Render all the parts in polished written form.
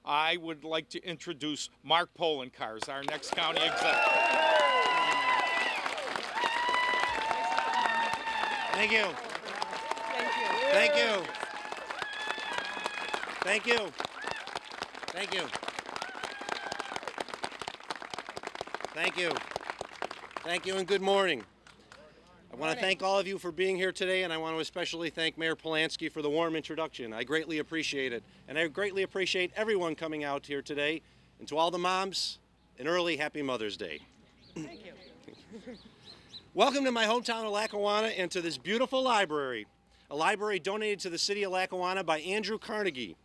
I would like to introduce Mark Poloncarz, our next county executive. Thank you. Thank you. Thank you. Thank you. Thank you. Thank you and good morning. I want to thank all of you for being here today, and I want to especially thank Mayor Polanski for the warm introduction. I greatly appreciate it, and I greatly appreciate everyone coming out here today. And to all the moms, an early Happy Mother's Day. Thank you. Welcome to my hometown of Lackawanna and to this beautiful library, a library donated to the city of Lackawanna by Andrew Carnegie.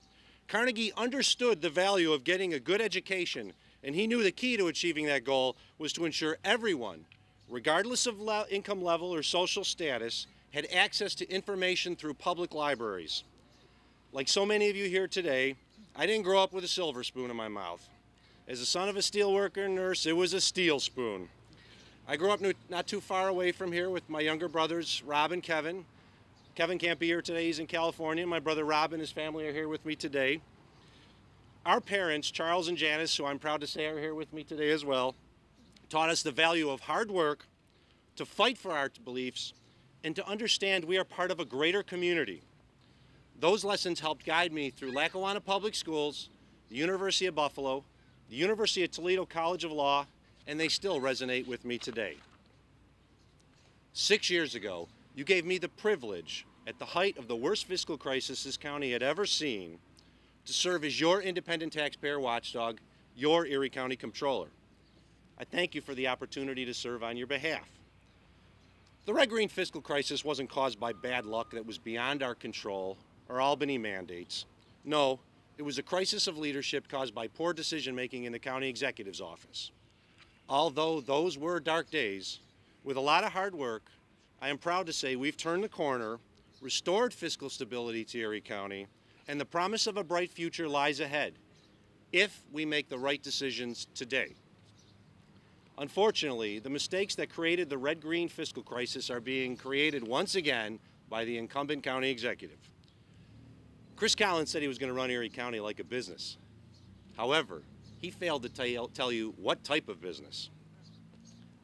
Carnegie understood the value of getting a good education, and he knew the key to achieving that goal was to ensure everyone, regardless of income level or social status, had access to information through public libraries. Like so many of you here today, I didn't grow up with a silver spoon in my mouth. As the son of a steelworker and nurse, it was a steel spoon. I grew up not too far away from here with my younger brothers, Rob and Kevin. Kevin can't be here today, he's in California. My brother Rob and his family are here with me today. Our parents, Charles and Janice, who I'm proud to say are here with me today as well, taught us the value of hard work, to fight for our beliefs, and to understand we are part of a greater community. Those lessons helped guide me through Lackawanna Public Schools, the University of Buffalo, the University of Toledo College of Law, and they still resonate with me today. 6 years ago, you gave me the privilege, at the height of the worst fiscal crisis this county had ever seen, to serve as your independent taxpayer watchdog, your Erie County Comptroller. I thank you for the opportunity to serve on your behalf. The red-green fiscal crisis wasn't caused by bad luck that was beyond our control or Albany mandates. No, it was a crisis of leadership caused by poor decision-making in the county executive's office. Although those were dark days, with a lot of hard work, I am proud to say we've turned the corner, restored fiscal stability to Erie County, and the promise of a bright future lies ahead if we make the right decisions today. Unfortunately, the mistakes that created the red-green fiscal crisis are being created once again by the incumbent county executive. Chris Collins said he was going to run Erie County like a business. However, he failed to tell you what type of business.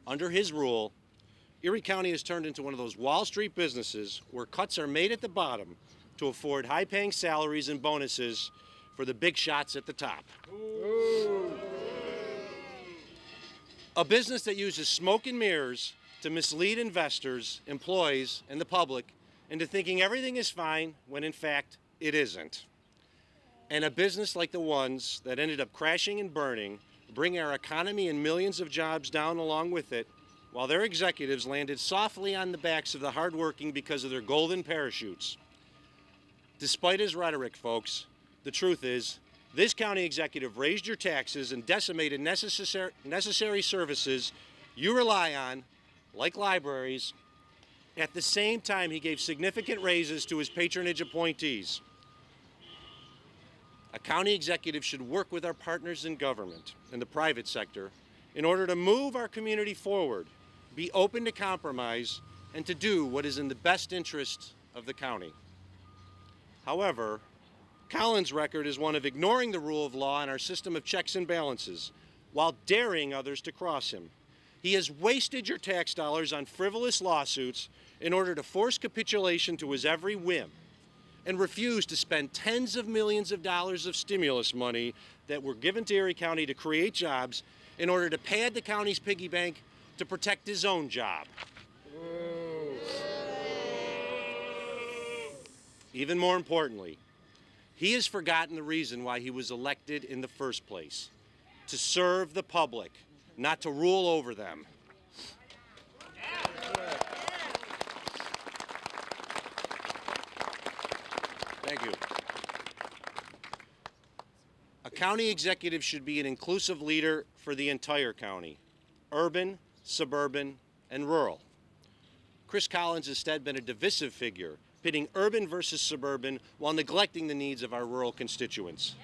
Under his rule, Erie County has turned into one of those Wall Street businesses where cuts are made at the bottom to afford high-paying salaries and bonuses for the big shots at the top. Ooh. A business that uses smoke and mirrors to mislead investors, employees, and the public into thinking everything is fine when in fact it isn't. And a business like the ones that ended up crashing and burning, bring our economy and millions of jobs down along with it, while their executives landed softly on the backs of the hardworking because of their golden parachutes. Despite his rhetoric, folks, the truth is, this county executive raised your taxes and decimated necessary services you rely on, like libraries. At the same time, he gave significant raises to his patronage appointees. A county executive should work with our partners in government and the private sector in order to move our community forward, be open to compromise, and to do what is in the best interest of the county. However, Collins' record is one of ignoring the rule of law and our system of checks and balances, while daring others to cross him. He has wasted your tax dollars on frivolous lawsuits in order to force capitulation to his every whim, and refused to spend tens of millions of dollars of stimulus money that were given to Erie County to create jobs in order to pad the county's piggy bank to protect his own job. Even more importantly, he has forgotten the reason why he was elected in the first place: to serve the public, not to rule over them. Thank you. A county executive should be an inclusive leader for the entire county, urban, suburban, and rural. Chris Collins has instead been a divisive figure, pitting urban versus suburban while neglecting the needs of our rural constituents.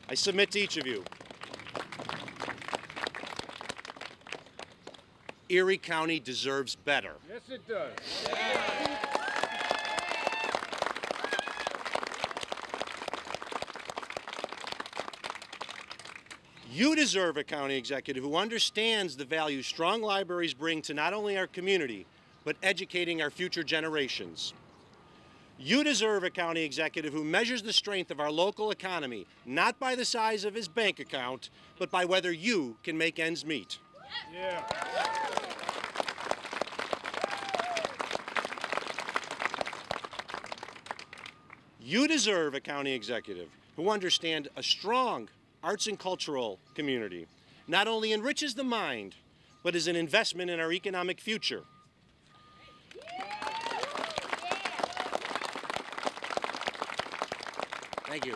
I submit to each of you, Erie County deserves better. Yes, it does. You deserve a county executive who understands the value strong libraries bring to not only our community, but educating our future generations. You deserve a county executive who measures the strength of our local economy, not by the size of his bank account, but by whether you can make ends meet. Yeah. You deserve a county executive who understands a strong arts and cultural community not only enriches the mind, but is an investment in our economic future. Thank you.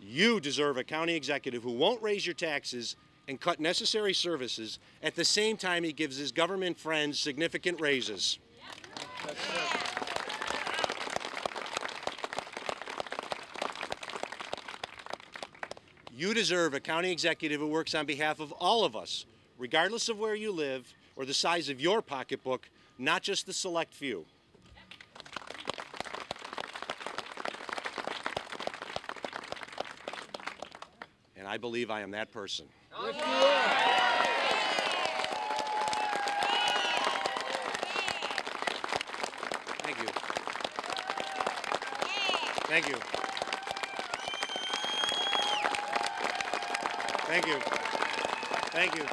You deserve a county executive who won't raise your taxes and cut necessary services at the same time he gives his government friends significant raises. You deserve a county executive who works on behalf of all of us, regardless of where you live or the size of your pocketbook, not just the select few. And I believe I am that person. Yes, you are. Thank you. Thank you. Thank you. Thank you.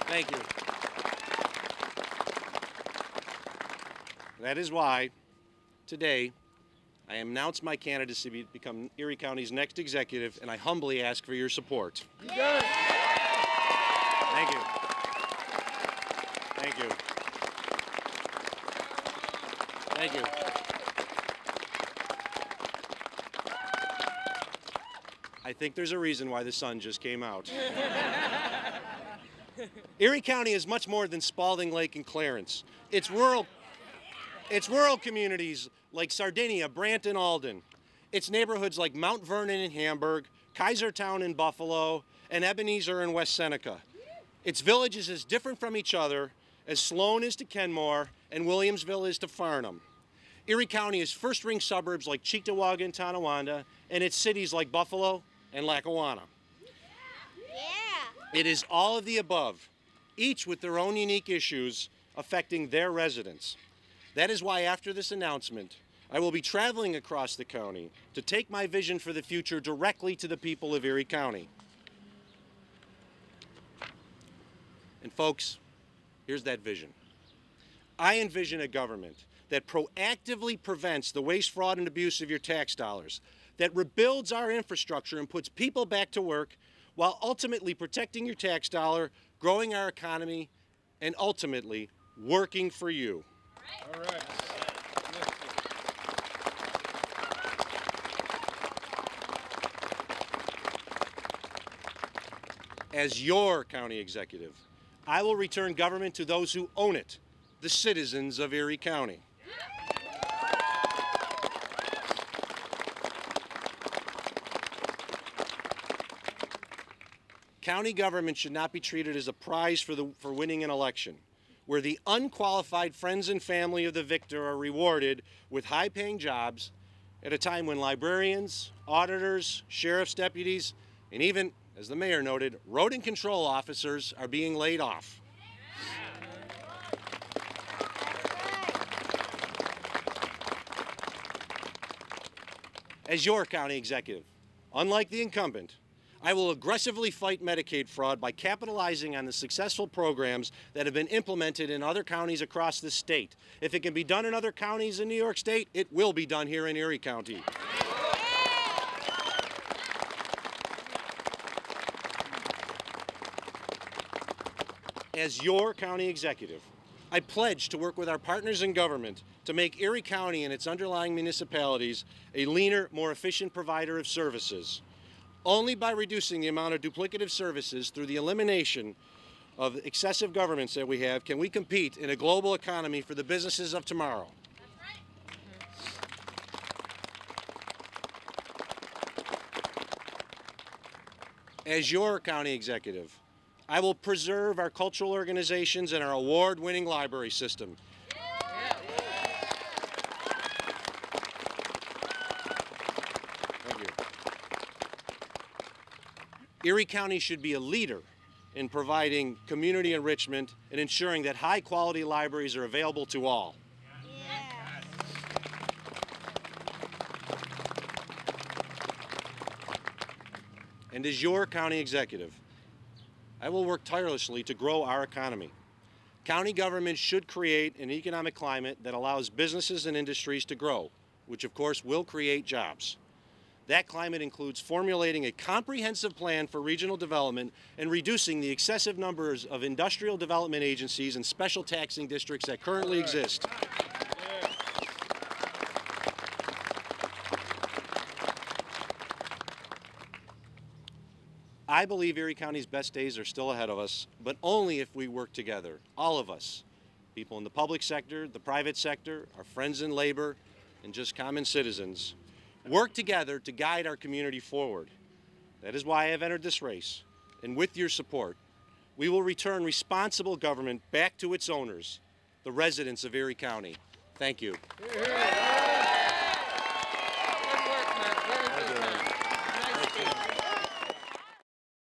Thank you. That is why today I announce my candidacy to become Erie County's next executive, and I humbly ask for your support. You got it. Thank you. Thank you. Thank you. I think there's a reason why the sun just came out. Erie County is much more than Spalding Lake and Clarence. It's rural communities like Sardinia, Branton, Alden. It's neighborhoods like Mount Vernon in Hamburg, Kaisertown in Buffalo, and Ebenezer in West Seneca. Its villages as different from each other as Sloan is to Kenmore and Williamsville is to Farnham. Erie County is first-ring suburbs like Cheektowaga and Tonawanda, and its cities like Buffalo and Lackawanna. It is all of the above, each with their own unique issues affecting their residents. That is why after this announcement, I will be traveling across the county to take my vision for the future directly to the people of Erie County. And folks, here's that vision. I envision a government that proactively prevents the waste, fraud, and abuse of your tax dollars, that rebuilds our infrastructure and puts people back to work while ultimately protecting your tax dollar, growing our economy, and ultimately working for you. All right. As your county executive, I will return government to those who own it, the citizens of Erie County. County government should not be treated as a prize for winning an election, where the unqualified friends and family of the victor are rewarded with high-paying jobs at a time when librarians, auditors, sheriff's deputies, and even, as the mayor noted, rodent control officers are being laid off. As your county executive, unlike the incumbent, I will aggressively fight Medicaid fraud by capitalizing on the successful programs that have been implemented in other counties across the state. If it can be done in other counties in New York State, it will be done here in Erie County. As your county executive, I pledge to work with our partners in government to make Erie County and its underlying municipalities a leaner, more efficient provider of services. Only by reducing the amount of duplicative services through the elimination of excessive governments that we have can we compete in a global economy for the businesses of tomorrow. As your county executive, I will preserve our cultural organizations and our award-winning library system. Erie County should be a leader in providing community enrichment and ensuring that high-quality libraries are available to all. And as your county executive, I will work tirelessly to grow our economy. County government should create an economic climate that allows businesses and industries to grow, which of course will create jobs. That climate includes formulating a comprehensive plan for regional development and reducing the excessive numbers of industrial development agencies and special taxing districts that currently exist. I believe Erie County's best days are still ahead of us, but only if we work together, all of us, people in the public sector, the private sector, our friends in labor, and just common citizens, work together to guide our community forward. That is why I have entered this race, and with your support, we will return responsible government back to its owners, the residents of Erie County. Thank you.